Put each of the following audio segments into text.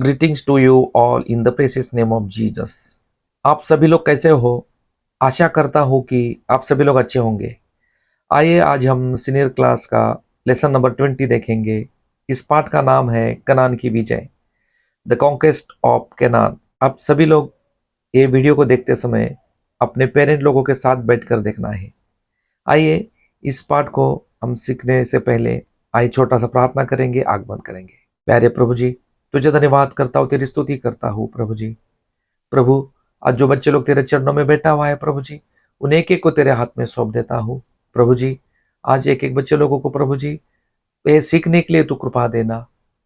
Greetings to you all in the precious name of Jesus. आप सभी लोग कैसे हो? आशा करता हूँ कि आप सभी लोग अच्छे होंगे। आइए आज हम सीनियर क्लास का लेसन नंबर 20 देखेंगे। इस पाठ का नाम है कनान की विजय, द कॉन्क्वेस्ट ऑफ कनान। आप सभी लोग ये वीडियो को देखते समय अपने पेरेंट लोगों के साथ बैठकर देखना है। आइए इस पाठ को हम सीखने से पहले आइए छोटा सा प्रार्थना करेंगे, आग बंद करेंगे। प्यारे प्रभु जी, तुझे धन्यवाद करता हूँ, तेरी स्तुति करता हूँ प्रभु जी। प्रभु, आज जो बच्चे लोग तेरे चरणों में बैठा हुआ है प्रभु जी, उन एक एक को तेरे हाथ में सौंप देता हूँ प्रभु जी। आज एक एक बच्चे लोगों को प्रभु जी ये सीखने के लिए तू कृपा देना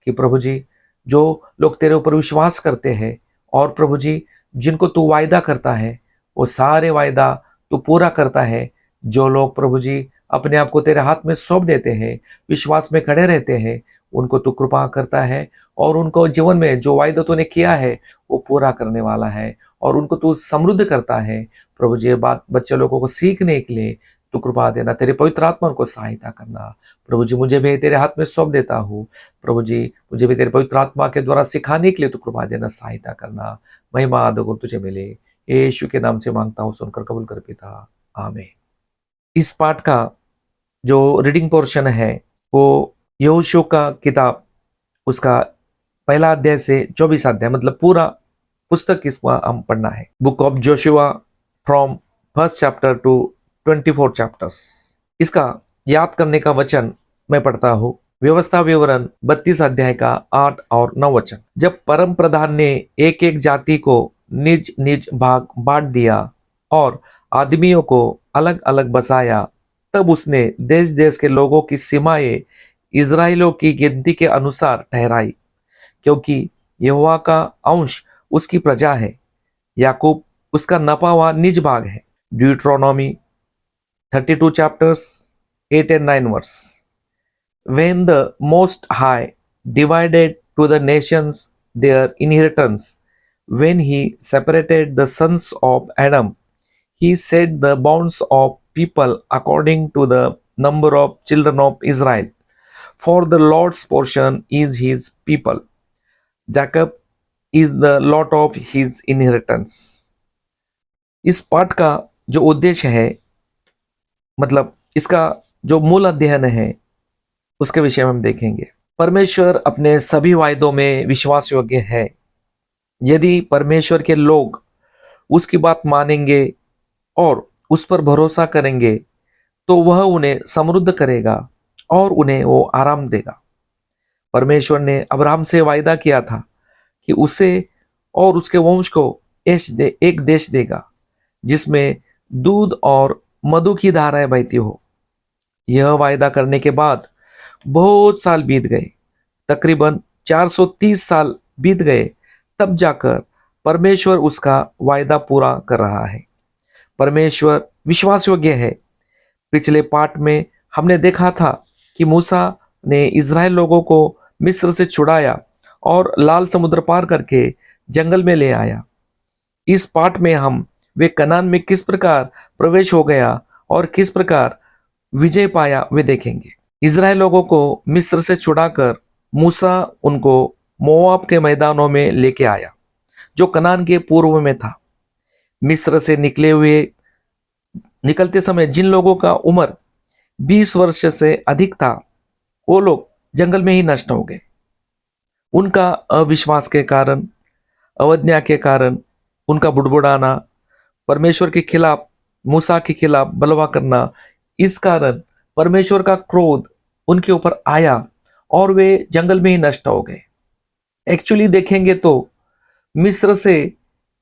कि प्रभु जी जो लोग तेरे ऊपर विश्वास करते हैं और प्रभु जी जिनको तू वायदा करता है वो सारे वायदा तू पूरा करता है। जो लोग प्रभु जी अपने आप को तेरे हाथ में सौंप देते हैं, विश्वास में खड़े रहते हैं, उनको तू कृपा करता है और उनको जीवन में जो वायदा तूने किया है वो पूरा करने वाला है और उनको तू समृद्ध करता है। प्रभु जी ये बात बच्चे लोगों को सीखने के लिए तू कृपा देना, तेरे पवित्र आत्मा को सहायता करना। प्रभु जी मुझे भी तेरे हाथ में सौंप देता हूँ प्रभु जी, मुझे भी तेरे पवित्र आत्मा के द्वारा सिखाने के लिए तू कृपा देना, सहायता करना। महिमा आदर गुण तुझे मिले, यीशु के नाम से मांगता हूँ, सुनकर कबूल कर पिता, आमीन। इस पाठ का जो रीडिंग पोर्शन है वो यहोशू का किताब, उसका पहला अध्याय से 24 अध्याय, मतलब पूरा पुस्तक इसमें हम पढ़ना है। Book of Joshua from first chapter two 24 chapters. इसका याद करने का वचन मैं पढ़ता हूँ। व्यवस्था विवरण 32 अध्याय का 8 और 9 वचन। जब परम प्रधान ने एक एक जाति को निज निज भाग बांट दिया और आदमियों को अलग अलग बसाया, तब उसने देश देश के लोगों की सीमाएं इजराइलों की गिनती के अनुसार ठहराई, क्योंकि यहोवा का अंश उसकी प्रजा है, याकूब उसका नपा हुआ निज भाग है। ड्यूट्रोनॉमी 32 chapters 8 and 9 verse. When the Most High divided to the nations their inheritance, when he separated the sons of Adam, he set the bounds of people according to the number of children of Israel. For the Lord's portion is his people. Jacob is the lot of his inheritance. इस पाठ का जो उद्देश्य है, मतलब इसका जो मूल अध्ययन है, उसके विषय में हम देखेंगे। परमेश्वर अपने सभी वायदों में विश्वास योग्य है। यदि परमेश्वर के लोग उसकी बात मानेंगे और उस पर भरोसा करेंगे तो वह उन्हें समृद्ध करेगा और उन्हें वो आराम देगा। परमेश्वर ने अब्राहम से वायदा किया था कि उसे और उसके वंश को एक देश देगा जिसमें दूध और मधु की धाराएं बहती हो। यह वायदा करने के बाद बहुत साल बीत गए, तकरीबन 430 साल बीत गए, तब जाकर परमेश्वर उसका वायदा पूरा कर रहा है। परमेश्वर विश्वास योग्य है। पिछले पाठ में हमने देखा था कि मूसा ने इज़राइल लोगों को मिस्र से छुड़ाया और लाल समुद्र पार करके जंगल में ले आया। इस पाठ में हम वे कनान में किस प्रकार प्रवेश हो गया और किस प्रकार विजय पाया वे देखेंगे। इज़राइल लोगों को मिस्र से छुड़ाकर मूसा उनको मोआब के मैदानों में लेके आया, जो कनान के पूर्व में था। मिस्र से निकलते समय जिन लोगों का उम्र 20 वर्ष से अधिक था, वो लोग जंगल में ही नष्ट हो गए। उनका अविश्वास के कारण, अवज्ञा के कारण, उनका बुड़बुड़ाना, परमेश्वर के खिलाफ, मूसा के खिलाफ बलवा करना, इस कारण परमेश्वर का क्रोध उनके ऊपर आया और वे जंगल में ही नष्ट हो गए। एक्चुअली देखेंगे तो मिस्र से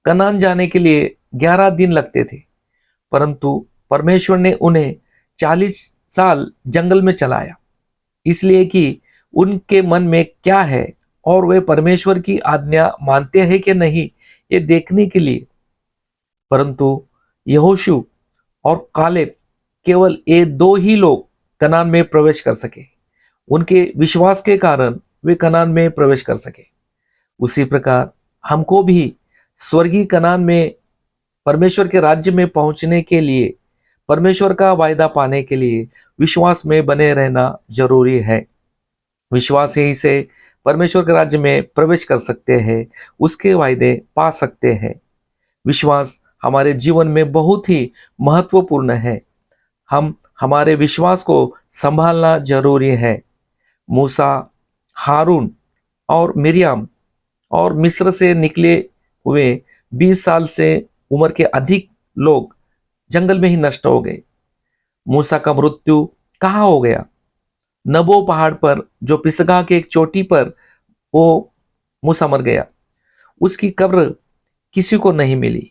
कनान जाने के लिए 11 दिन लगते थे, परंतु परमेश्वर ने उन्हें 40 साल जंगल में चलाया, इसलिए कि उनके मन में क्या है और वे परमेश्वर की आज्ञा मानते हैं कि नहीं, ये देखने के लिए। परंतु यहोशू और कालेब केवल ये दो ही लोग कनान में प्रवेश कर सके। उनके विश्वास के कारण वे कनान में प्रवेश कर सके। उसी प्रकार हमको भी स्वर्गीय कनान में परमेश्वर के राज्य में पहुंचने के लिए, परमेश्वर का वायदा पाने के लिए विश्वास में बने रहना जरूरी है। विश्वास ही से परमेश्वर के राज्य में प्रवेश कर सकते हैं, उसके वायदे पा सकते हैं। विश्वास हमारे जीवन में बहुत ही महत्वपूर्ण है। हम हमारे विश्वास को संभालना जरूरी है। मूसा, हारून और मिरियम और मिस्र से निकले हुए 20 साल से उम्र के अधिक लोग जंगल में ही नष्ट हो गए। मूसा का मृत्यु कहाँ हो गया? नबो पहाड़ पर, जो पिसगा के एक चोटी पर वो मूसा मर गया। उसकी कब्र किसी को नहीं मिली।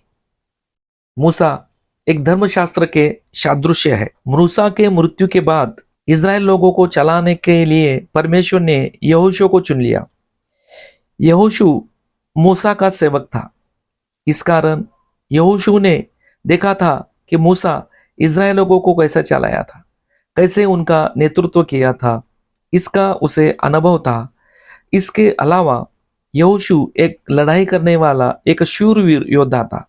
मूसा एक धर्मशास्त्र के सादृश्य है। मूसा के मृत्यु के बाद इज़राइल लोगों को चलाने के लिए परमेश्वर ने यहोशू को चुन लिया। यहोशू मूसा का सेवक था। इस कारण यहोशू ने देखा था कि मूसा इज़राइल लोगों को कैसे चलाया था, कैसे उनका नेतृत्व किया था, इसका उसे अनुभव था। इसके अलावा यहोशू एक लड़ाई करने वाला एक शूरवीर योद्धा था।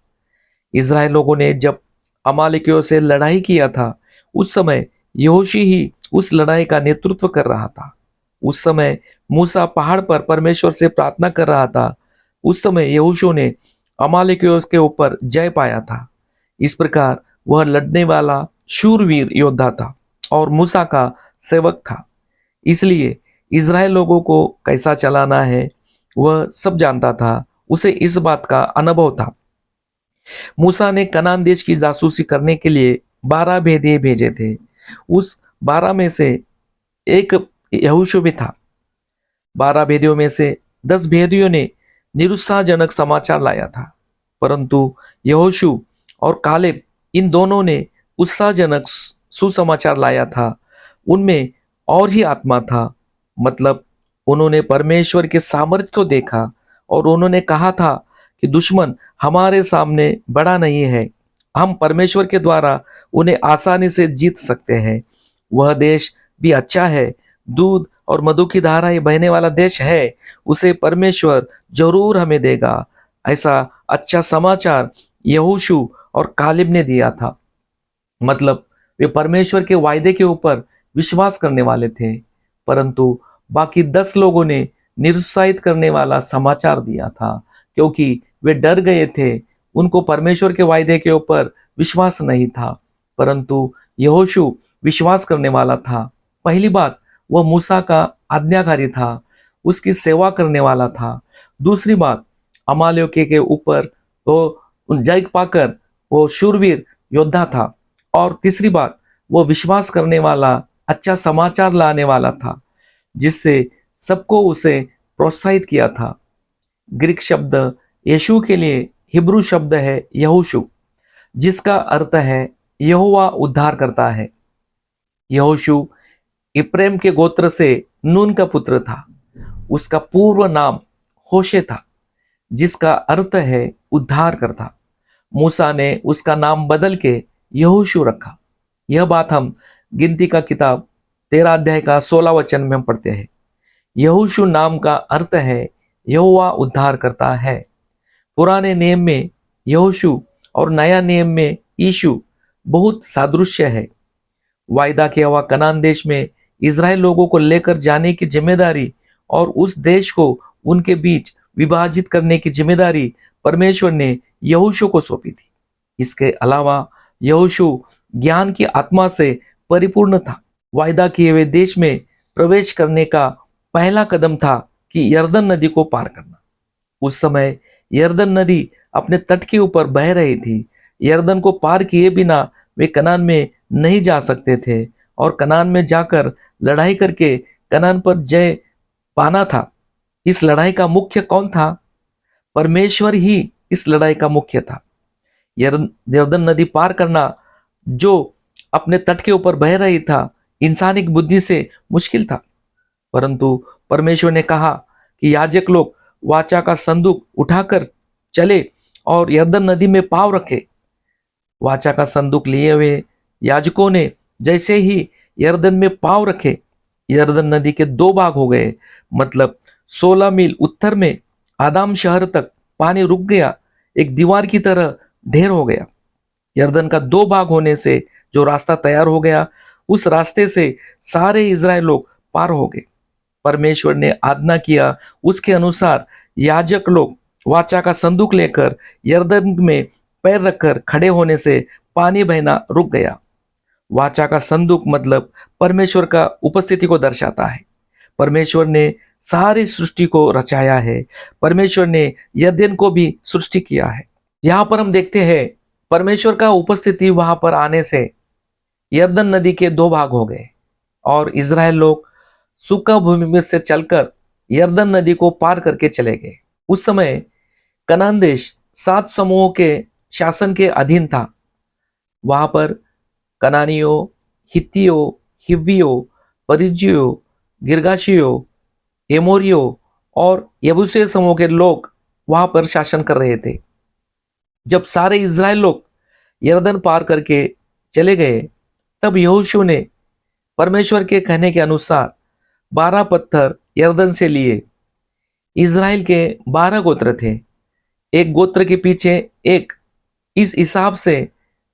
इज़राइल लोगों ने जब अमालेकियों से लड़ाई किया था, उस समय यहोशू ही उस लड़ाई का नेतृत्व कर रहा था। उस समय मूसा पहाड़ पर परमेश्वर से प्रार्थना कर रहा था। उस समय यहोशू ने अमालेकियों के ऊपर जय पाया था। इस प्रकार वह लड़ने वाला शूरवीर योद्धा था और मूसा का सेवक था। इसलिए इज़राइल लोगों को कैसा चलाना है वह सब जानता था। उसे इस बात का अनुभव था। मूसा ने कनान देश की जासूसी करने के लिए 12 भेदिए भेजे थे। उस 12 में से एक यहोशू भी था। 12 भेदियों में से 10 भेदियों ने निरुत्साहजनक समाचार लाया था, परंतु यहोशू और कालेब, इन दोनों ने उत्साहजनक सुसमाचार लाया था। उनमें और ही आत्मा था, मतलब उन्होंने परमेश्वर के सामर्थ्य को देखा और उन्होंने कहा था कि दुश्मन हमारे सामने बड़ा नहीं है, हम परमेश्वर के द्वारा उन्हें आसानी से जीत सकते हैं। वह देश भी अच्छा है, दूध और मधु की धाराएं बहने वाला देश है, उसे परमेश्वर जरूर हमें देगा। ऐसा अच्छा समाचार यहोशू और कालेब ने दिया था। मतलब वे परमेश्वर के वायदे के ऊपर विश्वास करने वाले थे, परंतु बाकी 10 लोगों ने निरुत्साहित करने वाला समाचार दिया था, क्योंकि वे डर गए थे। उनको परमेश्वर के वायदे के ऊपर विश्वास नहीं था, परंतु यहोशू विश्वास करने वाला था। पहली बात, वह मूसा का आज्ञाकारी था, उसकी सेवा करने वाला था। दूसरी बात, अमालेकियों के ऊपर वो जय पाकर वो शूरवीर योद्धा था। और तीसरी बात, वो विश्वास करने वाला, अच्छा समाचार लाने वाला था, जिससे सबको उसे प्रोत्साहित किया था। ग्रीक शब्द यीशु के लिए हिब्रू शब्द है यहोशू, जिसका अर्थ है यहोवा उद्धार करता है। यहोशू इप्रेम के गोत्र से नून का पुत्र था। उसका पूर्व नाम होशे था, जिसका अर्थ है उद्धार करता। मूसा ने उसका नाम बदल के यहोशू रखा। यह बात हम गिनती का किताब 13 अध्याय का 16 वचन में हम पढ़ते हैं। यहोशू नाम का अर्थ है यहोवा उद्धार करता है। पुराने नियम में यहोशू और नया नियम में यीशु बहुत सादृश्य है। वायदा किया हुआ कनान देश में इज़राइल लोगों को लेकर जाने की जिम्मेदारी और उस देश को उनके बीच विभाजित करने की जिम्मेदारी परमेश्वर ने यहोशू को सौंपी थी। इसके अलावा यहोशू ज्ञान की आत्मा से परिपूर्ण था। वायदा किए हुए देश में प्रवेश करने का पहला कदम था कि यरदन नदी को पार करना। उस समय यरदन नदी अपने तट के ऊपर बह रही थी। यरदन को पार किए बिना वे कनान में नहीं जा सकते थे और कनान में जाकर लड़ाई करके कनान पर जय पाना था। इस लड़ाई का मुख्य कौन था? परमेश्वर ही इस लड़ाई का मुख्य था। यरदन नदी पार करना, जो अपने तट के ऊपर बह रही था, इंसानी बुद्धि से मुश्किल था, परंतु परमेश्वर ने कहा कि याजक लोग वाचा का संदूक उठाकर चले और यरदन नदी में पांव रखे। वाचा का संदूक लिए हुए याजकों ने जैसे ही यरदन में पांव रखे, यरदन नदी के 2 भाग हो गए। मतलब 16 मील उत्तर में आदाम शहर तक पानी रुक गया, एक दीवार की तरह ढेर हो गया। यरदन का 2 भाग होने से जो रास्ता तैयार हो गया, उस रास्ते से सारे इज़राइल लोग पार हो गए। परमेश्वर ने आज्ञा किया उसके अनुसार याजक लोग वाचा का संदूक लेकर यरदन में पैर रखकर खड़े होने से पानी बहना रुक गया। वाचा का संदूक मतलब परमेश्वर का उपस्थिति को दर्शाता है। परमेश्वर ने सारी सृष्टि को रचाया है। परमेश्वर ने यरदन को भी सृष्टि किया है। यहाँ पर हम देखते हैं परमेश्वर का उपस्थिति वहां पर आने से यरदन नदी के दो भाग हो गए और इज़राइल लोग सूखा भूमि में से चलकर यरदन नदी को पार करके चले गए। उस समय कनान देश 7 समूहों के शासन के अधीन था। वहां पर कनानियों, हित्तियों, हिव्वियों, परिज्जियों, गिर्गाशियों, एमोरियों और यबूसी समूह के लोग वहां पर शासन कर रहे थे। जब सारे इज़राइल लोग यरदन पार करके चले गए तब यहोशू ने परमेश्वर के कहने के अनुसार 12 पत्थर यरदन से लिए। इज़राइल के 12 गोत्र थे, एक गोत्र के पीछे एक। इस हिसाब से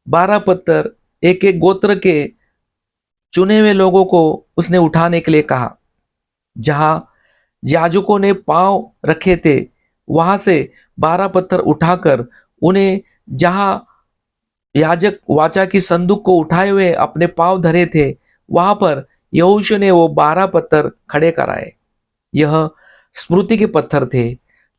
12 पत्थर एक एक गोत्र के चुने हुए लोगों को उसने उठाने के लिए कहा। जहां याजकों ने पांव रखे थे वहां से 12 पत्थर उठाकर उन्हें जहां याजक वाचा की संदूक को उठाए हुए अपने पांव धरे थे वहां पर यहोशू ने वो 12 पत्थर खड़े कराए। यह स्मृति के पत्थर थे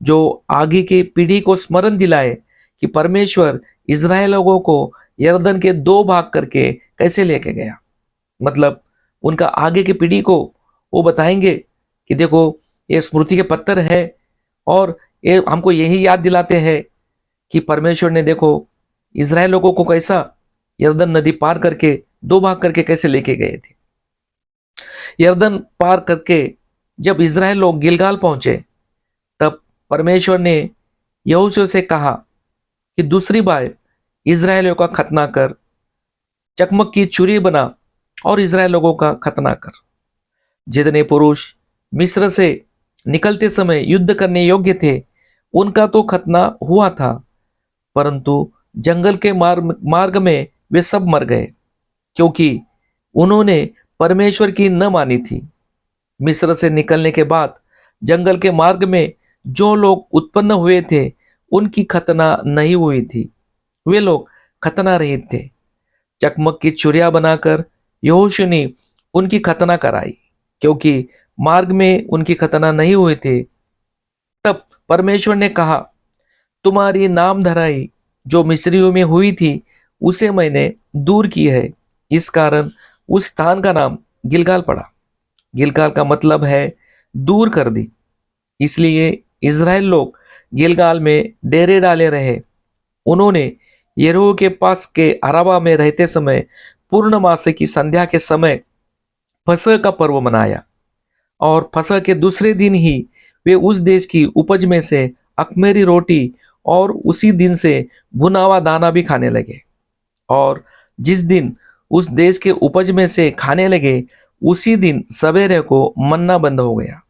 जो आगे की पीढ़ी को स्मरण दिलाए कि परमेश्वर इज़राइल लोगों को यरदन के 2 भाग करके कैसे लेके गया। मतलब उनका आगे की पीढ़ी को वो बताएंगे कि देखो ये स्मृति के पत्थर है और ये हमको यही याद दिलाते हैं कि परमेश्वर ने देखो इज़राइल लोगों को कैसा यरदन नदी पार करके 2 भाग करके कैसे लेके गए थे। यरदन पार करके जब इज़राइल लोग गिलगाल पहुंचे तब परमेश्वर ने यहोशू से कहा कि दूसरी बार इज़राइलियों का खतना कर, चकमक की छुरी बना और इज़राइल लोगों का खतना कर। जितने पुरुष मिस्र से निकलते समय युद्ध करने योग्य थे उनका तो खतना हुआ था, परंतु जंगल के मार्ग में वे सब मर गए क्योंकि उन्होंने परमेश्वर की न मानी थी। मिस्र से निकलने के बाद जंगल के मार्ग में जो लोग उत्पन्न हुए थे उनकी खतना नहीं हुई थी, वे लोग खतना रहित थे। चकमक की छुरियां बनाकर यहोशू ने उनकी खतना कराई क्योंकि मार्ग में उनकी खतना नहीं हुए थे। तब परमेश्वर ने कहा, तुम्हारी नाम धराई जो मिस्रियों में हुई थी उसे मैंने दूर की है। इस कारण उस स्थान का नाम गिलगाल पड़ा। गिलगाल का मतलब है दूर कर दी। इसलिए इज़राइल लोग गिलगाल में डेरे डाले रहे। उन्होंने यरीहो के पास के अराबा में रहते समय पूर्णमासी की संध्या के समय फसह का पर्व मनाया और फसह के दूसरे दिन ही वे उस देश की उपज में से अखमेरी रोटी और उसी दिन से भुना हुआ दाना भी खाने लगे। और जिस दिन उस देश के उपज में से खाने लगे उसी दिन सवेरे को मन्ना बंद हो गया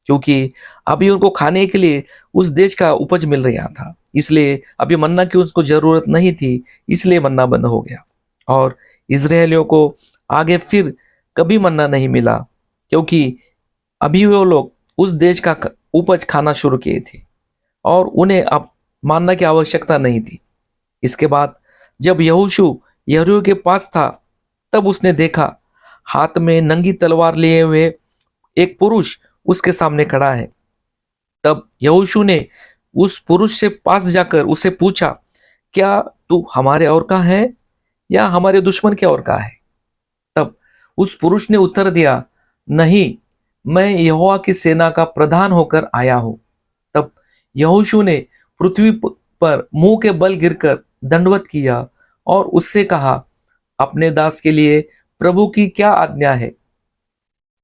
क्योंकि अभी उनको खाने के लिए उस देश का उपज मिल रहा था, इसलिए अभी मन्ना की उसको जरूरत नहीं थी, इसलिए मन्ना बंद हो गया। और इज़राइलियों को आगे फिर कभी मन्ना नहीं मिला क्योंकि अभी वो लोग उस देश का उपज खाना शुरू किए थे और उन्हें अब मानना की आवश्यकता नहीं थी। इसके बाद जब यहोशू यरीहो के पास था तब उसने देखा हाथ में नंगी तलवार लिए हुए एक पुरुष उसके सामने खड़ा है। तब यहोशू ने उस पुरुष से पास जाकर उसे पूछा, क्या तू हमारे और का है या हमारे दुश्मन के और का है? तब उस पुरुष ने उत्तर दिया, नहीं, मैं यहोवा की सेना का प्रधान होकर आया हूं। तब यहोशू ने पृथ्वी पर मुंह के बल गिरकर दंडवत किया और उससे कहा, अपने दास के लिए प्रभु की क्या आज्ञा है?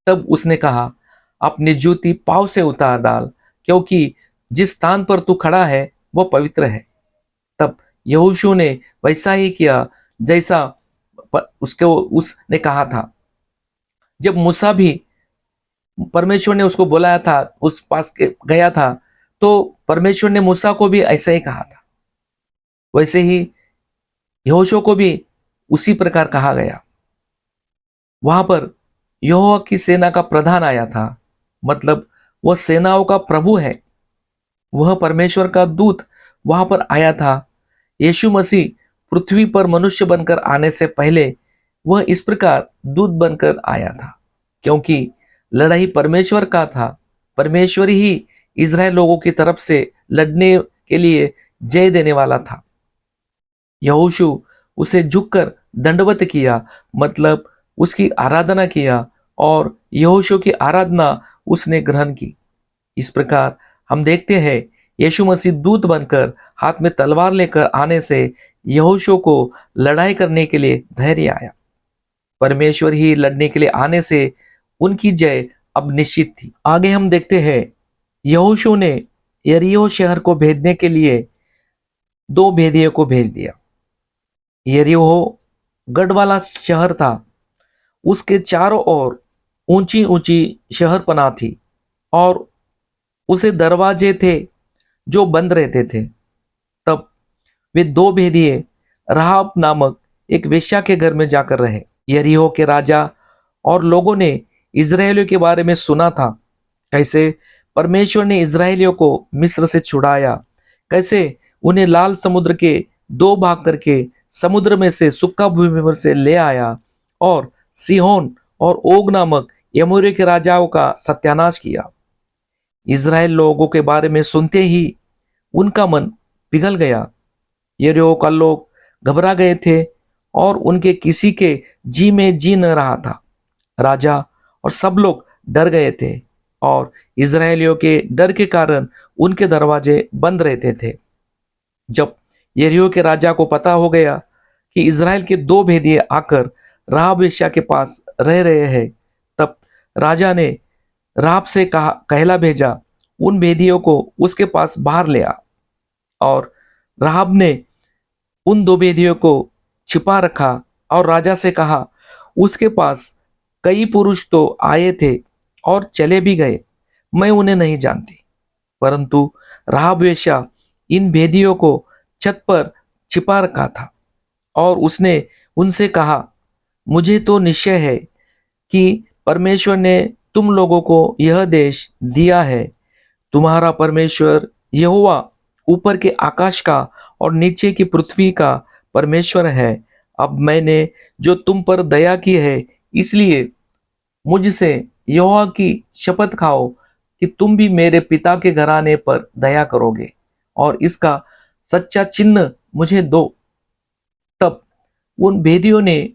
तब उसने कहा, अपनी जूती पांव से उतार डाल क्योंकि जिस स्थान पर तू खड़ा है वो पवित्र है। तब यहोशू ने वैसा ही किया जैसा उसने कहा था। जब मूसा भी परमेश्वर ने उसको बुलाया था, उस पास के गया था, तो परमेश्वर ने मूसा को भी ऐसा ही कहा था। वैसे ही यहोशू को भी उसी प्रकार कहा गया। वहां पर यहोवा की सेना का प्रधान आया था मतलब वह सेनाओं का प्रभु है। वह परमेश्वर का दूत वहां पर आया था। यीशु मसीह पृथ्वी पर मनुष्य बनकर आने से पहले वह इस प्रकार दूत बनकर आया था, क्योंकि लड़ाई परमेश्वर का था। परमेश्वर ही इज़राइल लोगों की तरफ से लड़ने के लिए जय देने वाला था। यहोशू उसे झुककर दंडवत किया, मतलब उसकी आराधना किया, और यहोशू की आराधना उसने ग्रहण की। इस प्रकार हम देखते हैं यीशु मसीह दूत बनकर हाथ में तलवार लेकर आने से यहोशू को लड़ाई करने के लिए धैर्य आया। परमेश्वर ही लड़ने के लिए आने से उनकी जय अब निश्चित थी। आगे हम देखते हैं यहोशू ने यरीहो शहर को भेजने के लिए दो भेदियों को भेज दिया। यरीहो गढ़ वाला शहर था। उसके चारों ओर ऊंची ऊंची शहरपनाह थी और उसे दरवाजे थे जो बंद रहते थे। तब वे दो भेदिए राहाब नामक एक वेश्या के घर में जाकर रहे। यरीहो के राजा और लोगों ने इजरायलियों के बारे में सुना था, कैसे परमेश्वर ने इजरायलियों को मिस्र से छुड़ाया, कैसे उन्हें लाल समुद्र के दो भाग करके समुद्र में से सुक्का भूमि पर से ले आया और सिहोन और ओग नामक एमोरियों के राजाओं का सत्यानाश किया। इजराइल लोगों के बारे में सुनते ही उनका मन पिघल गया। यरीहो का लोग घबरा गए थे और उनके किसी के जी में जी न रहा था। राजा और सब लोग डर गए थे और इजरायलियों के डर के कारण उनके दरवाजे बंद रहते थे। जब यरीहो के राजा को पता हो गया कि इजराइल के दो भेदिए आकर राहाब वेश्या के पास रह रहे हैं, तब राजा ने राहाब से कहला भेजा, उन भेदियों को उसके पास बाहर ले आ। और राहाब ने उन दो भेदियों को छिपा रखा और राजा से कहा, उसके पास कई पुरुष तो आए थे और चले भी गए, मैं उन्हें नहीं जानती। परंतु राहाब वेश्या इन भेदियों को छत पर छिपा रखा था और उसने उनसे कहा, मुझे तो निश्चय है कि परमेश्वर ने तुम लोगों को यह देश दिया है। तुम्हारा परमेश्वर यहोवा ऊपर के आकाश का और नीचे की पृथ्वी का परमेश्वर है। अब मैंने जो तुम पर दया की है, इसलिए मुझसे यहोवा की शपथ खाओ कि तुम भी मेरे पिता के घराने पर दया करोगे और इसका सच्चा चिन्ह मुझे दो। तब उन भेदियों ने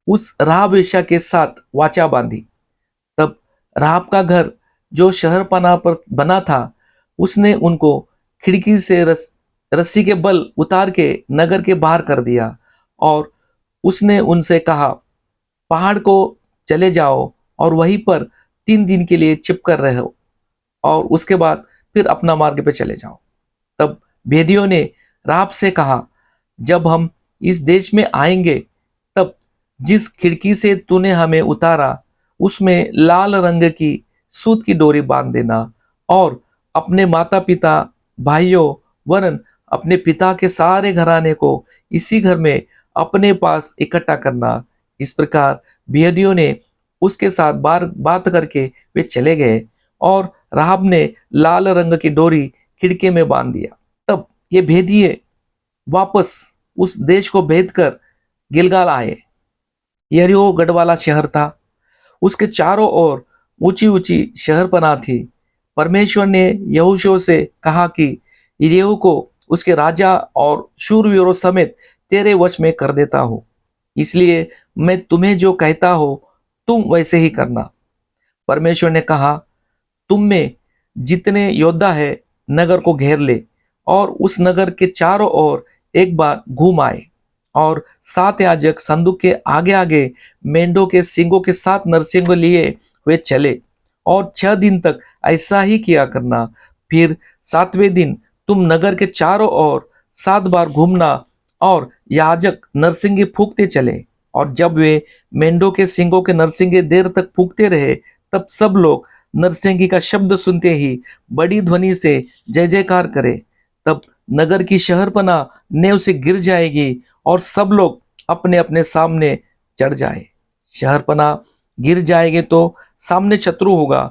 उस राहाब वेश्या के साथ वाचा बांधी। तब राहाब का घर जो शहरपनाह पर बना था, उसने उनको खिड़की से रस्सी के बल उतार के नगर के बाहर कर दिया और उसने उनसे कहा, पहाड़ को चले जाओ और वहीं पर 3 दिन के लिए छिप कर रहो और उसके बाद फिर अपना मार्ग पे चले जाओ। तब भेदियों ने राहाब से कहा, जब हम इस देश में आएंगे तब जिस खिड़की से तूने हमें उतारा उसमें लाल रंग की सूत की डोरी बांध देना और अपने माता पिता भाइयों वरन अपने पिता के सारे घराने को इसी घर में अपने पास इकट्ठा करना। इस प्रकार भेदियों ने उसके साथ बात करके वे चले गए और राहाब ने लाल रंग की डोरी खिड़की में बांध दिया। तब ये भेदिए वापस उस देश को भेद कर गिलगाल आए। यरीहो गढ़ वाला शहर था। उसके चारों ओर ऊंची ऊंची शहरपनाह थी। परमेश्वर ने यहोशू से कहा कि यरीहो को उसके राजा और शूरवीरों समेत तेरे वश में कर देता हूं, इसलिए मैं तुम्हें जो कहता हूं तुम वैसे ही करना। परमेश्वर ने कहा, तुम में जितने योद्धा है नगर को घेर ले और उस नगर के चारों ओर एक बार घूम आए। और 7 याजक संदूक के आगे आगे मेंढों के सींगों के साथ नरसिंग लिए हुए चले और 6 दिन तक ऐसा ही किया करना। फिर 7वें दिन तुम नगर के चारों ओर 7 बार घूमना और याजक नरसिंगे फूंकते चले। और जब वे मेंढों के सींगों के नरसिंगे देर तक फूंकते रहे, तब सब लोग नरसिंगी का शब्द सुनते ही बड़ी ध्वनि से जय जयकार करे। तब नगर की शहरपनाह नेव से गिर जाएगी और सब लोग अपने अपने सामने चढ़ जाए। शहरपनाह गिर जाएंगे तो सामने शत्रु होगा,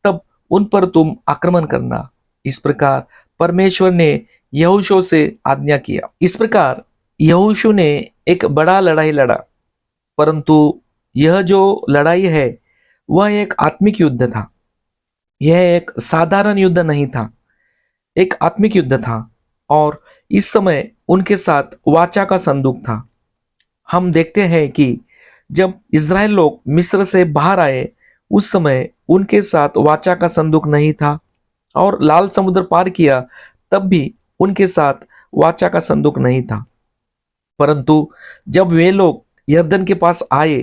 तब उन पर तुम आक्रमण करना। इस प्रकार परमेश्वर ने यहोशू से आज्ञा किया। इस प्रकार यहोशू ने एक बड़ा लड़ाई लड़ा, परंतु यह जो लड़ाई है वह एक आत्मिक युद्ध था। यह एक साधारण युद्ध नहीं था, एक आत्मिक युद्ध था। और इस समय उनके साथ वाचा का संदूक था। हम देखते हैं कि जब इज़राइल लोग मिस्र से बाहर आए उस समय उनके साथ वाचा का संदूक नहीं था, और लाल समुद्र पार किया तब भी उनके साथ वाचा का संदूक नहीं था। परंतु जब वे लोग यरदन के पास आए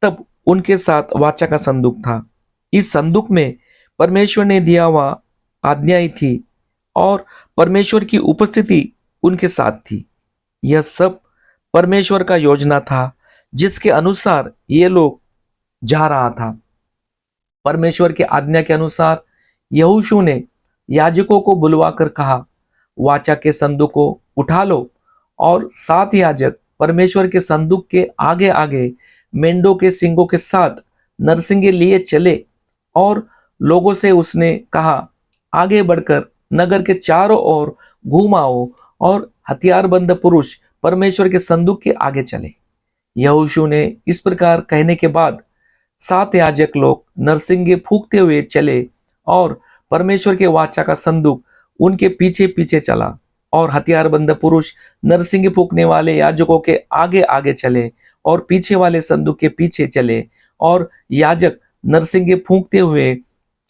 तब उनके साथ वाचा का संदूक था। इस संदूक में परमेश्वर ने दिया हुआ आज्ञाएं थी और परमेश्वर की उपस्थिति उनके साथ थी। यह सब परमेश्वर का योजना था जिसके अनुसार ये लोग जा रहा था। परमेश्वर की आज्ञा के अनुसार यहोशू ने याजकों को बुलवाकर कहा, वाचा के संदूक को उठा लो। और 7 याजक परमेश्वर के संदूक के आगे आगे मेंढों के सींगों के साथ नरसिंगे लिए चले। और लोगों से उसने कहा, आगे बढ़कर नगर के चारों ओर घूम आओ। और हथियारबंद पुरुष परमेश्वर के संदूक के आगे चले। यहोशू ने इस प्रकार कहने के बाद 7 याजक लोग नरसिंगे फूंकते हुए चले और परमेश्वर के वाचा का संदूक उनके पीछे पीछे चला। और हथियारबंद पुरुष नरसिंगे फूंकने वाले याजकों के आगे आगे चले और पीछे वाले संदूक के पीछे चले, और याजक नरसिंगे फूंकते हुए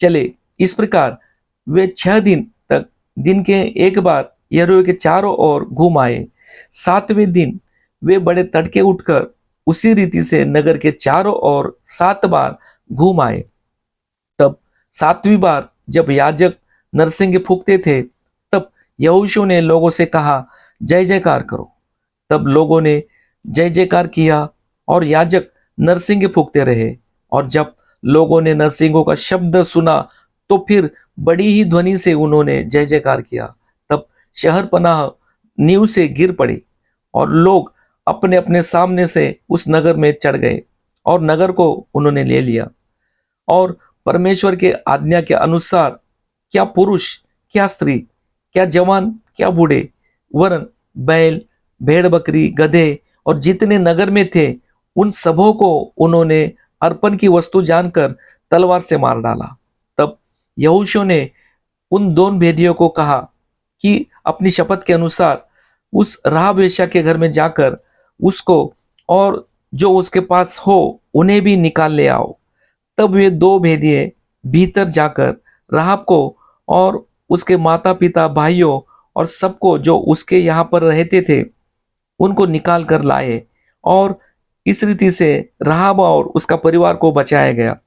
चले। इस प्रकार वे 6 दिन तक दिन के एक बार यरीहो के चारों ओर घूम आए। 7वें दिन वे बड़े तड़के उठकर उसी रीति से नगर के चारों ओर 7 बार घूम आए। तब 7वीं बार जब याजक नरसिंगे फूंकते थे तब यहोशू ने लोगों से कहा, जय जयकार करो। तब लोगों ने जय जयकार किया और याजक नरसिंगे फूंकते रहे। और जब लोगों ने नरसिंगों का शब्द सुना तो फिर बड़ी ही ध्वनि से उन्होंने जय जयकार किया। तब शहर पनाह नींव से गिर पड़ी और लोग अपने अपने सामने से उस नगर में चढ़ गए और नगर को उन्होंने ले लिया। और परमेश्वर के आज्ञा के अनुसार क्या पुरुष, क्या स्त्री, क्या जवान, क्या बूढ़े, वरन बैल, भेड़ बकरी, गधे और जितने नगर में थे उन सबों को उन्होंने अर्पण की वस्तु जानकर तलवार से मार डाला। तब यहोशू ने उन 2 भेदियों को कहा कि अपनी शपथ के अनुसार उस राहाब वेश्या के घर में जाकर उसको और जो उसके पास हो उन्हें भी निकाल ले आओ। तब वे 2 भेदिए भीतर जाकर राहाब को और उसके माता पिता, भाइयों और सबको जो उसके यहाँ पर रहते थे उनको निकाल कर लाए। और इस रीति से राहाब और उसका परिवार को बचाया गया।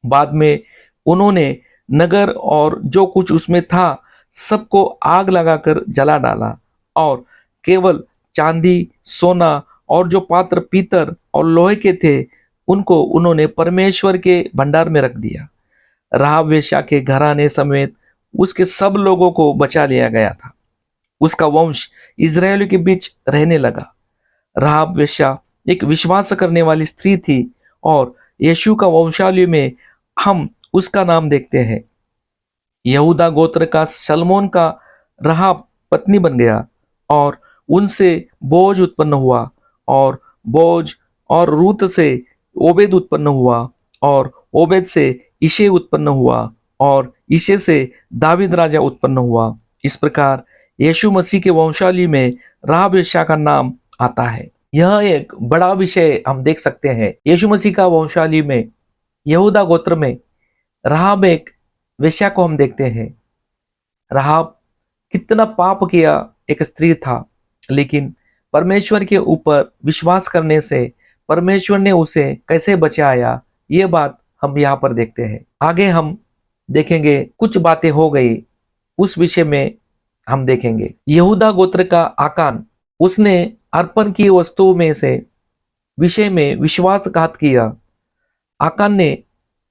बाद में उन्होंने नगर और जो कुछ उसमें था सबको आग लगाकर जला डाला, और केवल चांदी, सोना और जो पात्र पीतल और लोहे के थे उनको उन्होंने परमेश्वर के भंडार में रख दिया। राहाब वेश्या के घराने समेत उसके सब लोगों को बचा लिया गया था। उसका वंश इजरायलियों के बीच रहने लगा। राहाब वेश्या एक विश्वास करने वाली स्त्री थी, और यीशु का वंशावली में हम उसका नाम देखते हैं। यहूदा गोत्र का सलमोन का राहाब पत्नी बन गया, और उनसे बोज उत्पन्न हुआ, और बोज और रूत से ओबेद उत्पन्न हुआ, और ओबेद से इशे उत्पन्न हुआ, और इशे से दाविद राजा उत्पन्न हुआ। इस प्रकार यीशु मसीह के वंशावली में राहाब वेश्या का नाम आता है। यह एक बड़ा विषय हम देख सकते हैं। यीशु मसीह का वंशावली में यहूदा गोत्र में राहाब एक वेश्या को हम देखते हैं। राहाब कितना पाप किया एक स्त्री था, लेकिन परमेश्वर के ऊपर विश्वास करने से परमेश्वर ने उसे कैसे बचाया, ये बात हम यहाँ पर देखते हैं। आगे हम देखेंगे, कुछ बातें हो गई उस विषय में हम देखेंगे। यहूदा गोत्र का आकान, उसने अर्पण की वस्तुओं में से विषय में विश्वासघात किया। आकान ने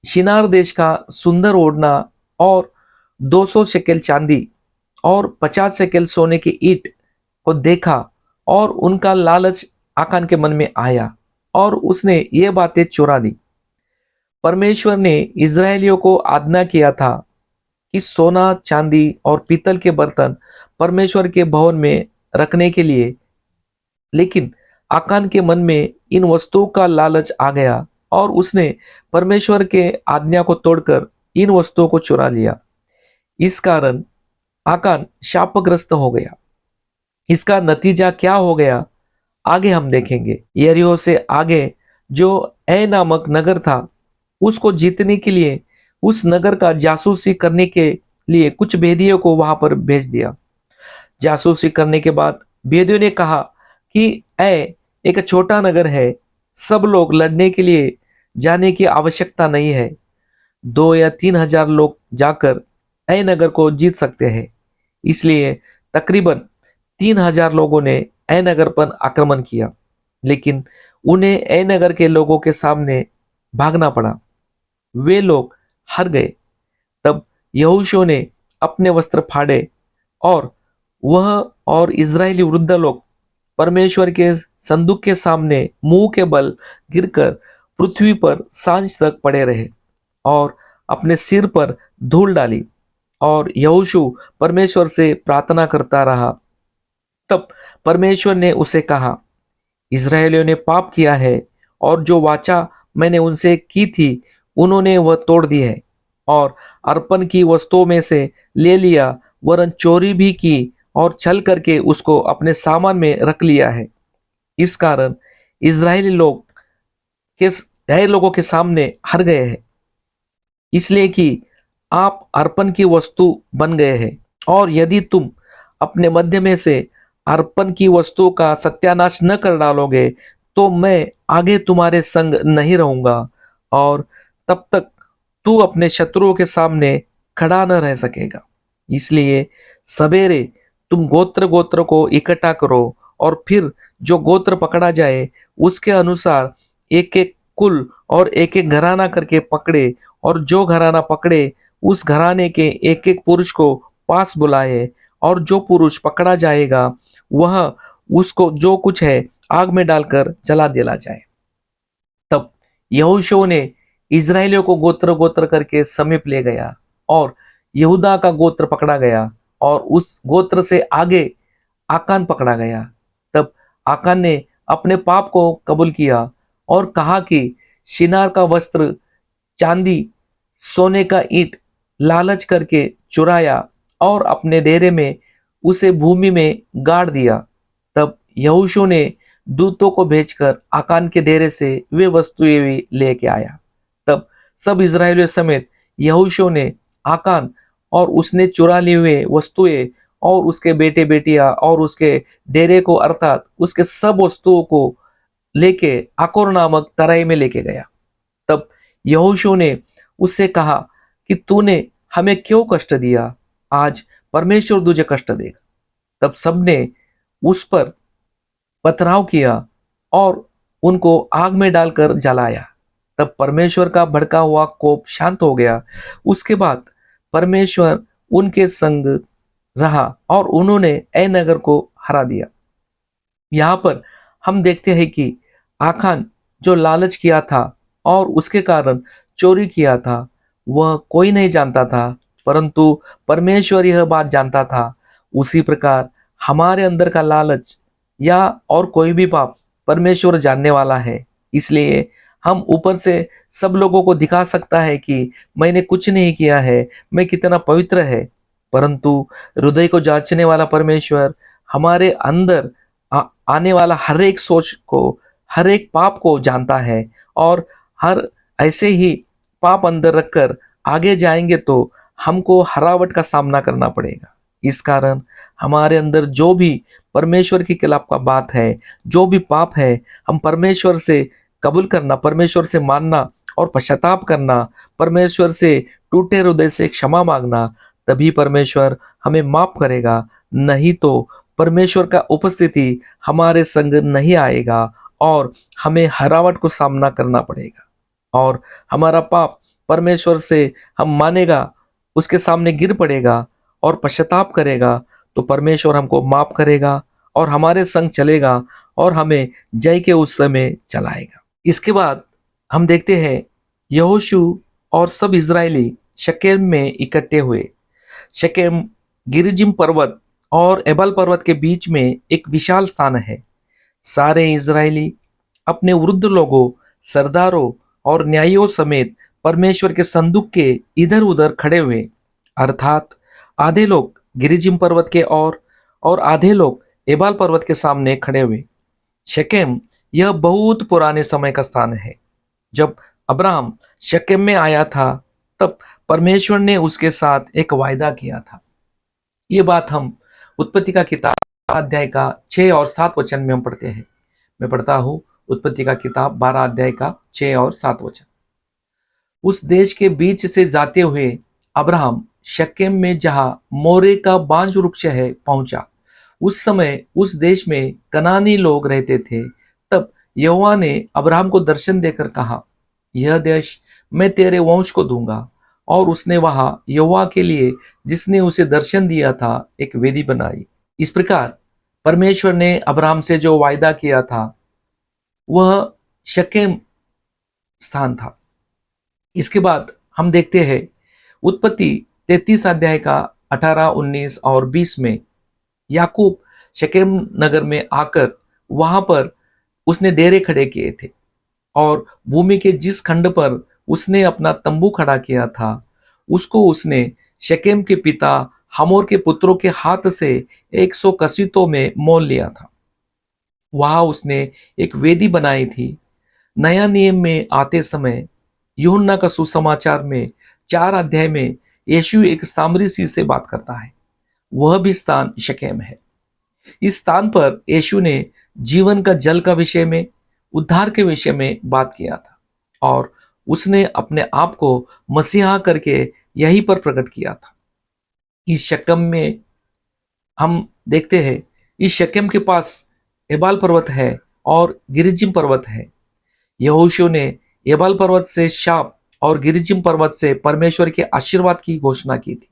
शिनार देश का सुंदर ओढ़ना और 200 शेकेल चांदी और 50 शेकेल सोने की ईंट को देखा, और उनका लालच आकान के मन में आया और उसने ये बातें चुरा ली। परमेश्वर ने इज़राइलियों को आज्ञा किया था कि सोना, चांदी और पीतल के बर्तन परमेश्वर के भवन में रखने के लिए, लेकिन आकान के मन में इन वस्तुओं का लालच आ गया और उसने परमेश्वर के आज्ञा को तोड़कर इन वस्तुओं को चुरा लिया। इस कारण आकान शापग्रस्त हो गया। इसका नतीजा क्या हो गया आगे हम देखेंगे। यरीहो से आगे जो ए नामक नगर था, उसको जीतने के लिए उस नगर का जासूसी करने के लिए कुछ भेदियों को वहां पर भेज दिया। जासूसी करने के बाद भेदियों ने कहा कि ए एक छोटा नगर है, सब लोग लड़ने के लिए जाने की आवश्यकता नहीं है। 2 या 3 हजार लोग जाकर ए नगर को जीत सकते हैं। इसलिए तकरीबन 3 हजार लोगों ने ए नगर पर आक्रमण किया, लेकिन उन्हें ए नगर के लोगों के सामने भागना पड़ा। वे लोग हार गए। तब यहोशू ने अपने वस्त्र फाड़े और वह और इज़राइली वृद्ध लोग परमेश्वर के संदूक के सामने मुंह के बल गिरकर पृथ्वी पर सांझ तक पड़े रहे और अपने सिर पर धूल डाली। और यहोशू परमेश्वर से प्रार्थना करता रहा। तब परमेश्वर ने उसे कहा, इज़राइलियों ने पाप किया है और जो वाचा मैंने उनसे की थी उन्होंने वह तोड़ दी है और अर्पण की वस्तुओं में से ले लिया, वरन चोरी भी की और छल करके उसको अपने सामान में रख लिया है। इस कारण इज़राइली लोग के ढाई लोगों के सामने हार गए हैं, इसलिए कि आप अर्पण की वस्तु बन गए हैं। और यदि तुम अपने मध्य में से अर्पण की वस्तु का सत्यानाश न कर डालोगे तो मैं आगे तुम्हारे संग नहीं रहूंगा और तब तक तू अपने शत्रुओं के सामने खड़ा न रह सकेगा। इसलिए सवेरे तुम गोत्र गोत्र को इकट्ठा करो और फिर जो गोत्र पकड़ा जाए उसके अनुसार एक एक कुल और एक एक घराना करके पकड़े, और जो घराना पकड़े उस घराने के एक एक पुरुष को पास बुलाए, और जो पुरुष पकड़ा जाएगा वह उसको जो कुछ है आग में डालकर जला दिया जाए। तब यहोशू ने इज़राइलियों को गोत्र गोत्र करके समीप ले गया और यहूदा का गोत्र पकड़ा गया और उस गोत्र से आगे आकान पकड़ा गया। तब आकान ने अपने पाप को कबूल किया और कहा कि शिनार का वस्त्र, चांदी, सोने का ईंट लालच करके चुराया और अपने डेरे में उसे भूमि में गाड़ दिया। तब यहोशू ने दूतों को भेजकर आकान के डेरे से वे वस्तुएं भी लेके आया। तब सब इज़राइलियों समेत यहोशू ने आकान और उसने चुरा लिए हुए वस्तुएं और उसके बेटे बेटियां और उसके डेरे को अर्थात उसके सब वस्तुओं को लेके आकोर नामक तराई में लेके गया। तब यहोशू ने उससे कहा कि तूने हमें क्यों कष्ट दिया, आज परमेश्वर तुझे कष्ट देगा। तब सबने उस पर पथराव किया और उनको आग में डालकर जलाया। तब परमेश्वर का भड़का हुआ कोप शांत हो गया। उसके बाद परमेश्वर उनके संग रहा और उन्होंने ए नगर को हरा दिया। यहाँ पर हम देखते हैं कि आखान जो लालच किया था और उसके कारण चोरी किया था, वह कोई नहीं जानता था, परंतु परमेश्वर यह बात जानता था। उसी प्रकार हमारे अंदर का लालच या और कोई भी पाप परमेश्वर जानने वाला है। इसलिए हम ऊपर से सब लोगों को दिखा सकता है कि मैंने कुछ नहीं किया है, मैं कितना पवित्र है, परंतु हृदय को जांचने वाला परमेश्वर हमारे अंदर आने वाला हर एक सोच को, हर एक पाप को जानता है। और हर ऐसे ही पाप अंदर रखकर आगे जाएंगे तो हमको हरावट का सामना करना पड़ेगा। इस कारण हमारे अंदर जो भी परमेश्वर के खिलाफ का बात है, जो भी पाप है, हम परमेश्वर से कबूल करना, परमेश्वर से मानना और पश्चाताप करना, परमेश्वर से टूटे हृदय से क्षमा मांगना, तभी परमेश्वर हमें माफ करेगा। नहीं तो परमेश्वर का उपस्थिति हमारे संग नहीं आएगा और हमें हरावट को सामना करना पड़ेगा और हमारा पाप परमेश्वर से हम मानेगा, उसके सामने गिर पड़ेगा और पश्चाताप करेगा तो परमेश्वर हमको माफ करेगा और हमारे संग चलेगा और हमें जय के उस समय चलाएगा। इसके बाद हम देखते हैं यहोशू और सब इज़राइली शकेम में इकट्ठे हुए। शकेम गिरिजिम पर्वत और एबल पर्वत के बीच में एक विशाल स्थान है। सारे इज़राइली अपने वृद्ध लोगों, सरदारों और न्यायियों समेत परमेश्वर के संदूक के इधर उधर खड़े हुए, अर्थात आधे लोग गिरिजिम पर्वत के और आधे लोग एबाल पर्वत के सामने खड़े हुए। शकेम यह बहुत पुराने समय का स्थान है। जब अब्राहम शकेम में आया था, तब परमेश्वर ने उसके साथ एक वायदा किया था। ये बात हम उत्पत्ति का किताब अध्याय का 6 और 7 वचन में हम पढ़ते हैं। मैं पढ़ता हूँ उत्पत्ति का किताब 12 अध्याय का 6 और 7 वचन। उस देश के बीच से जाते हुए अब्राहम शकेम में जहां मोरे का बांज वृक्ष है पहुंचा। उस समय उस देश में कनानी लोग रहते थे। तब यहोवा ने अब्राहम को दर्शन देकर कहा, यह देश मैं तेरे वंश को दूंगा। और उसने वहां यहोवा के लिए, जिसने उसे दर्शन दिया था, एक वेदी बनाई। इस प्रकार परमेश्वर ने अब्राहम से जो वायदा किया था वह शकेम स्थान था। इसके बाद हम देखते हैं उत्पत्ति 33 अध्याय का 18, 19 और 20 में याकूब शकेम नगर में आकर वहां पर उसने डेरे खड़े किए थे और भूमि के जिस खंड पर उसने अपना तंबू खड़ा किया था उसको उसने शकेम के पिता हमोर के पुत्रों के हाथ से 100 कसीतों में मोल लिया था। वहां उसने एक वेदी बनाई थी। नया नियम में आते समय यूहन्ना का सुसमाचार में 4 अध्याय में यीशु एक सामरी सी से बात करता है। वह भी स्थान शकेम है। इस स्थान पर यीशु ने जीवन का जल का विषय में, उद्धार के विषय में बात किया था और उसने अपने आप को मसीहा करके यहीं पर प्रकट किया था। इस शकेम में हम देखते हैं, इस शकेम के पास एबाल पर्वत है और गिरिजिम पर्वत है। यहोशू ने एबाल पर्वत से शाप और गिरिजिम पर्वत से परमेश्वर के आशीर्वाद की घोषणा की थी।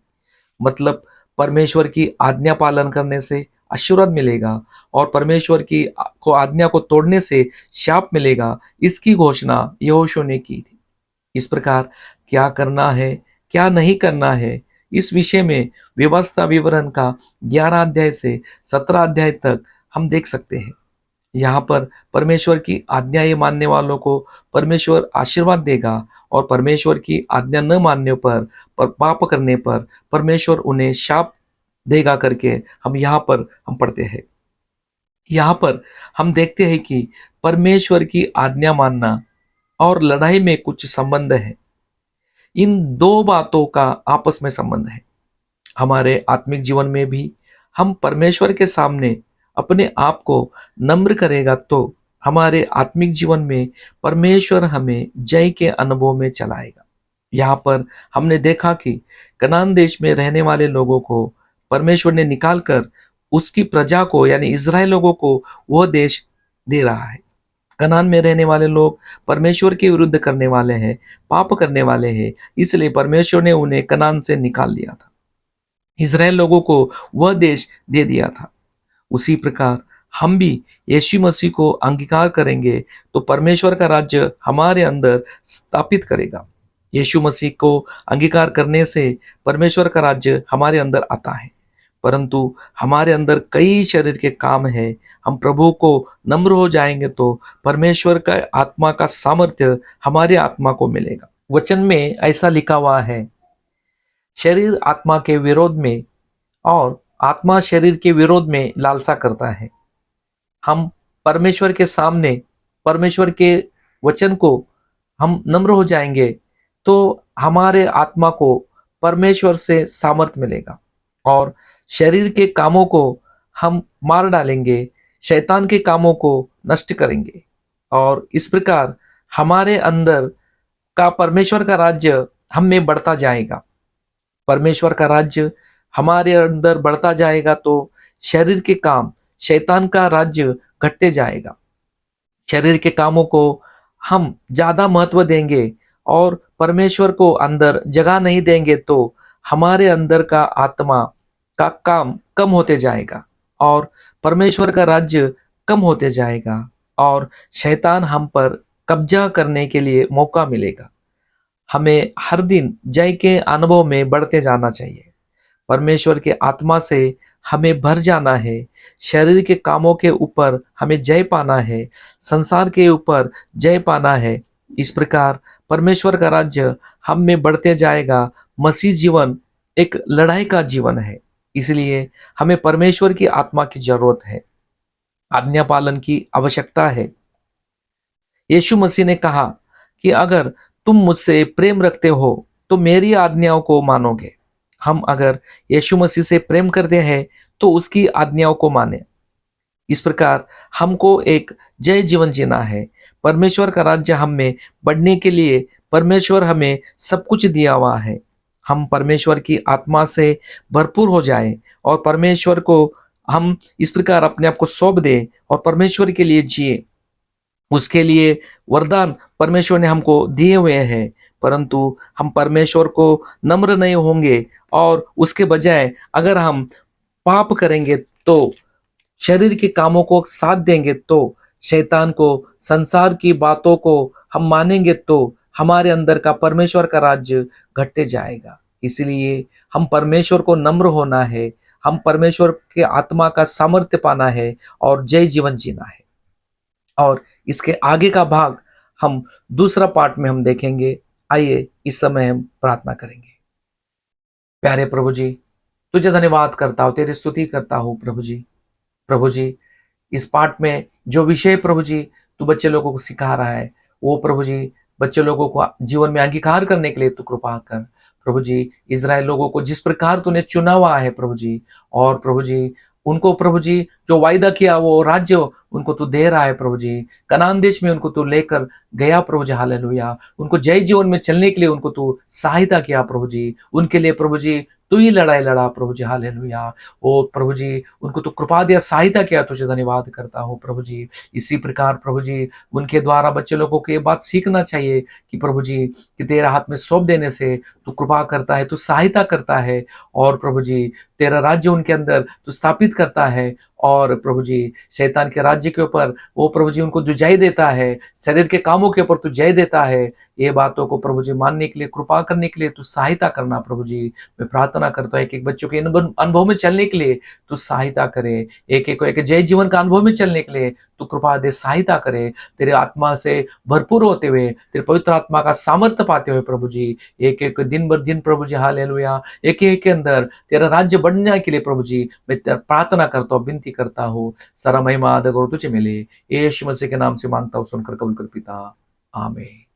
मतलब परमेश्वर की आज्ञा पालन करने से आशीर्वाद मिलेगा और परमेश्वर की को आज्ञा को तोड़ने से शाप मिलेगा, इसकी घोषणा यहोशू ने की थी। इस प्रकार क्या करना है, क्या नहीं करना है, इस विषय में व्यवस्था विवरण का 11 अध्याय से 17 अध्याय तक हम देख सकते हैं। यहाँ पर परमेश्वर की आज्ञाएं मानने वालों को परमेश्वर आशीर्वाद देगा और परमेश्वर की आज्ञा न मानने पर पाप करने पर परमेश्वर उन्हें शाप देगा करके हम यहाँ पर हम पढ़ते हैं। यहाँ पर हम देखते हैं कि परमेश्वर की आज्ञा मानना और लड़ाई में कुछ संबंध है। इन दो बातों का आपस में संबंध है। हमारे आत्मिक जीवन में भी हम परमेश्वर के सामने अपने आप को नम्र करेगा तो हमारे आत्मिक जीवन में परमेश्वर हमें जय के अनुभव में चलाएगा। यहाँ पर हमने देखा कि कनान देश में रहने वाले लोगों को परमेश्वर ने निकालकर उसकी प्रजा को यानी इज़राइल लोगों को वह देश दे रहा है। कनान में रहने वाले लोग परमेश्वर के विरुद्ध करने वाले हैं, पाप करने वाले हैं, इसलिए परमेश्वर ने उन्हें कनान से निकाल दिया था, इज़राइल लोगों को वह देश दे दिया था। उसी प्रकार हम भी यीशु मसीह को अंगीकार करेंगे तो परमेश्वर का राज्य हमारे अंदर स्थापित करेगा। यीशु मसीह को अंगीकार करने से परमेश्वर का राज्य हमारे अंदर आता है। परंतु हमारे अंदर कई शरीर के काम है। हम प्रभु को नम्र हो जाएंगे तो परमेश्वर का आत्मा का सामर्थ्य हमारे आत्मा को मिलेगा। वचन में ऐसा लिखा हुआ है, शरीर आत्मा के विरोध में और आत्मा शरीर के विरोध में लालसा करता है। हम परमेश्वर के सामने परमेश्वर के वचन को हम नम्र हो जाएंगे तो हमारे आत्मा को परमेश्वर से सामर्थ मिलेगा और शरीर के कामों को हम मार डालेंगे, शैतान के कामों को नष्ट करेंगे और इस प्रकार हमारे अंदर का परमेश्वर का राज्य हम में बढ़ता जाएगा। परमेश्वर का राज्य हमारे अंदर बढ़ता जाएगा तो शरीर के काम, शैतान का राज्य घटते जाएगा। शरीर के कामों को हम ज्यादा महत्व देंगे और परमेश्वर को अंदर जगह नहीं देंगे तो हमारे अंदर का आत्मा का काम कम होते जाएगा और परमेश्वर का राज्य कम होते जाएगा और शैतान हम पर कब्जा करने के लिए मौका मिलेगा। हमें हर दिन जय के अनुभव में बढ़ते जाना चाहिए। परमेश्वर के आत्मा से हमें भर जाना है। शरीर के कामों के ऊपर हमें जय पाना है। संसार के ऊपर जय पाना है। इस प्रकार परमेश्वर का राज्य हम में बढ़ते जाएगा। मसीह जीवन एक लड़ाई का जीवन है, इसलिए हमें परमेश्वर की आत्मा की जरूरत है। आज्ञा पालन की आवश्यकता है। यीशु मसीह ने कहा कि अगर तुम मुझसे प्रेम रखते हो तो मेरी आज्ञाओं को मानोगे। हम अगर यीशु मसीह से प्रेम करते हैं तो उसकी आज्ञाओं को माने। इस प्रकार हमको एक जय जीवन जीना है। परमेश्वर का राज्य हम में बढ़ने के लिए परमेश्वर हमें सब कुछ दिया हुआ है। हम परमेश्वर की आत्मा से भरपूर हो जाएं और परमेश्वर को हम इस प्रकार अपने आप को सौंप दें और परमेश्वर के लिए जिए। उसके लिए वरदान परमेश्वर ने हमको दिए हुए हैं, परंतु हम परमेश्वर को नम्र नहीं होंगे और उसके बजाय अगर हम पाप करेंगे तो शरीर के कामों को साथ देंगे तो शैतान को संसार की बातों को हम मानेंगे तो हमारे अंदर का परमेश्वर का राज्य घटते जाएगा। इसलिए हम परमेश्वर को नम्र होना है। हम परमेश्वर के आत्मा का सामर्थ्य पाना है और जय जीवन जीना है। और इसके आगे का भाग हम दूसरा पार्ट में हम देखेंगे। आइए इस समय हम प्रार्थना करेंगे। प्यारे प्रभु जी, तुझे धन्यवाद करता हूँ, तेरी स्तुति करता हूँ प्रभु जी। प्रभु जी, इस पाठ में जो विषय प्रभु जी तू बच्चे लोगों को सिखा रहा है, वो प्रभु जी बच्चे लोगों को जीवन में अंगीकार करने के लिए तू कृपा कर। प्रभु जी, इज़राइल लोगों को जिस प्रकार तूने चुना हुआ है प्रभु जी, और प्रभु जी उनको प्रभु जी जो वायदा किया वो राज्य उनको तू दे रहा है प्रभु जी। कनान देश में उनको तू लेकर गया प्रभु जी, हालेलुया। उनको जय जीवन में चलने के लिए उनको तू सहायता किया प्रभु जी। उनके लिए प्रभु जी तू ही लड़ाई लड़ा प्रभु जी, हालेलुया। ओ प्रभु जी, उनको तो कृपा दिया, सहायता किया, तुझे धन्यवाद करता हूँ प्रभु जी। इसी प्रकार प्रभु जी उनके द्वारा बच्चे लोगों को ये बात सीखना चाहिए कि प्रभु जी कि तेरा हाथ में सौंप देने से तू कृपा करता है, तू सहायता करता है, और प्रभु जी तेरा राज्य उनके अंदर तू स्थापित करता है। और प्रभु जी शैतान के राज्य के ऊपर वो प्रभु जी उनको जो जय देता है, शरीर के कामों के ऊपर तू जय देता है। ये बातों को प्रभु जी मानने के लिए, कृपा करने के लिए तू सहायता करना प्रभु जी। मैं प्रार्थना करता हूँ एक एक बच्चों के अनुभव में चलने के लिए तू सहायता करे। एक एक को एक जय जीवन का अनुभव में चलने के लिए तू कृपा दे, सहायता करे। तेरे आत्मा से भरपूर होते हुए, तेरे पवित्र आत्मा का सामर्थ्य पाते हुए प्रभु जी एक एक दिन भर दिन प्रभु जी, हालेलुया, एक एक के अंदर तेरा राज्य बढ़ने के लिए प्रभु जी मैं प्रार्थना करता हूँ, विनती करता हूँ। सारा महिमा आदर और तुझे मिले। यीशु मसीह के नाम से मांगता हूँ, सुनकर कबूल कर पिता, आमीन।